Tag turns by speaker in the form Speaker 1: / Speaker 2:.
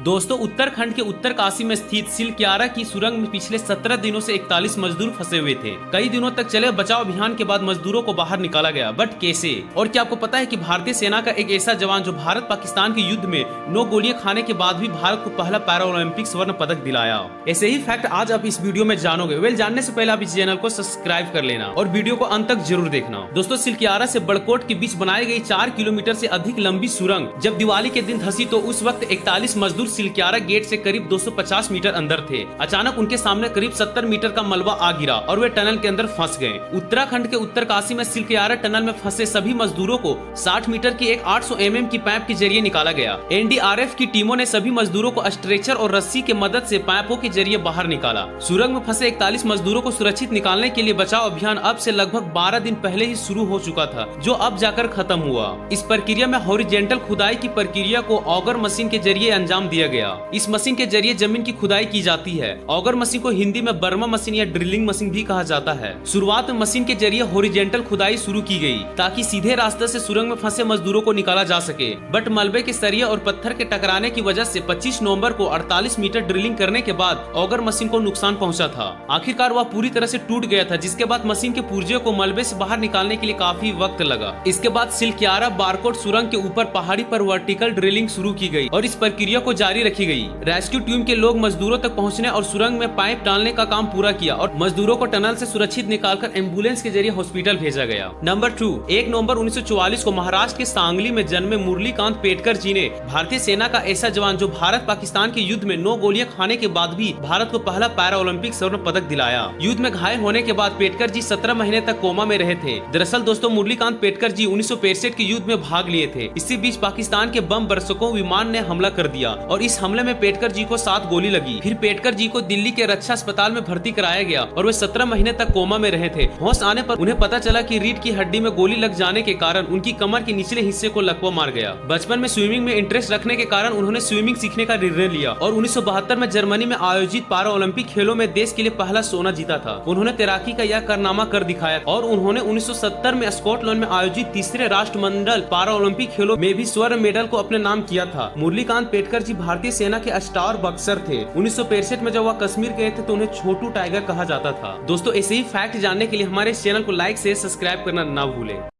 Speaker 1: दोस्तों, उत्तराखंड के उत्तरकाशी में स्थित सिलक्यारा की सुरंग में पिछले 17 दिनों से 41 मजदूर फंसे हुए थे। कई दिनों तक चले बचाव अभियान के बाद मजदूरों को बाहर निकाला गया, बट कैसे? और क्या आपको पता है कि भारतीय सेना का एक ऐसा जवान जो भारत पाकिस्तान के युद्ध में 9 गोलियां खाने के बाद भी भारत को पहला पैरा ओलंपिक स्वर्ण पदक दिलाया। ऐसे ही फैक्ट आज आप इस वीडियो में जानोगे। जानने से पहले आप इस चैनल को सब्सक्राइब कर लेना और वीडियो को अंत तक जरूर देखना। दोस्तों, सिलक्यारा से बड़कोट के बीच बनाई गई 4 किलोमीटर से अधिक लंबी सुरंग जब दिवाली के दिन धंसी तो उस वक्त 41 मजदूर सिलक्यारा गेट से करीब 250 मीटर अंदर थे। अचानक उनके सामने करीब 70 मीटर का मलबा आ गिरा और वे टनल के अंदर फंस गए। उत्तराखंड के उत्तरकाशी में सिलक्यारा टनल में फंसे सभी मजदूरों को 60 मीटर की एक 800 mm की पाइप के जरिए निकाला गया। एनडीआरएफ की टीमों ने सभी मजदूरों को स्ट्रेचर और रस्सी के मदद से पाइपों के जरिए बाहर निकाला। सुरंग में फंसे 41 मजदूरों को सुरक्षित निकालने के लिए बचाव अभियान अब से लगभग 12 दिन पहले ही शुरू हो चुका था, जो अब जाकर खत्म हुआ। इस प्रक्रिया में हॉरिजेंटल खुदाई की प्रक्रिया को ऑगर मशीन के जरिए अंजाम दिया गया। इस मशीन के जरिए जमीन की खुदाई की जाती है। ऑगर मशीन को हिंदी में बर्मा मशीन या ड्रिलिंग मशीन भी कहा जाता है। शुरुआत में मशीन के जरिए हॉरिजेंटल खुदाई शुरू की गई ताकि सीधे रास्ते से सुरंग में फंसे मजदूरों को निकाला जा सके, बट मलबे के सरिया और पत्थर के टकराने की वजह से 25 नवंबर को 48 मीटर ड्रिलिंग करने के बाद ऑगर मशीन को नुकसान पहुंचा था। आखिरकार वह पूरी तरह से टूट गया था, जिसके बाद मशीन के पुर्जे को मलबे से बाहर निकालने के लिए काफी वक्त लगा। इसके बाद सिलक्यारा बारकोट सुरंग के ऊपर पहाड़ी पर वर्टिकल ड्रिलिंग शुरू की गई और इस प्रक्रिया को जारी रखी गई। रेस्क्यू टीम के लोग मजदूरों तक पहुंचने और सुरंग में पाइप डालने का काम पूरा किया और मजदूरों को टनल से सुरक्षित निकालकर एम्बुलेंस के जरिए हॉस्पिटल भेजा गया। नंबर 2, 1 नवंबर 1944 को महाराष्ट्र के सांगली में जन्मे मुरलीकांत पेटकर जी ने भारतीय सेना का ऐसा जवान जो भारत पाकिस्तान के युद्ध में 9 गोलियां खाने के बाद भी भारत को पहला पैरा ओलंपिक स्वर्ण पदक दिलाया। युद्ध में घायल होने के बाद पेटकर जी 17 महीने तक कोमा में रहे थे। दरअसल दोस्तों, मुरलीकांत पेटकर जी 1965 के युद्ध में भाग लिए थे। इसी बीच पाकिस्तान के बम बरसकों विमान ने हमला कर दिया और इस हमले में पेटकर जी को 7 गोली लगी। फिर पेटकर जी को दिल्ली के रक्षा अस्पताल में भर्ती कराया गया और वे 17 महीने तक कोमा में रहे थे। होश आने पर उन्हें पता चला कि रीढ़ की हड्डी में गोली लग जाने के कारण उनकी कमर के निचले हिस्से को लकवा मार गया। बचपन में स्विमिंग में इंटरेस्ट रखने के कारण उन्होंने स्विमिंग सीखने का निर्णय लिया और 1972 में जर्मनी में आयोजित पैरा ओलंपिक खेलों में देश के लिए पहला सोना जीता था। उन्होंने तैराकी का यह कारनामा कर दिखाया और उन्होंने 1970 में स्कॉटलैंड में आयोजित तीसरे राष्ट्रमंडल पैरा ओलंपिक खेलों में भी स्वर्ण मेडल को अपने नाम किया था। मुरलीकांत पेटकर जी भारतीय सेना के स्टार बॉक्सर थे। 1965 में जब वह कश्मीर गए थे तो उन्हें छोटू टाइगर कहा जाता था। दोस्तों, ऐसे ही फैक्ट जानने के लिए हमारे इस चैनल को लाइक से सब्सक्राइब करना ना भूलें।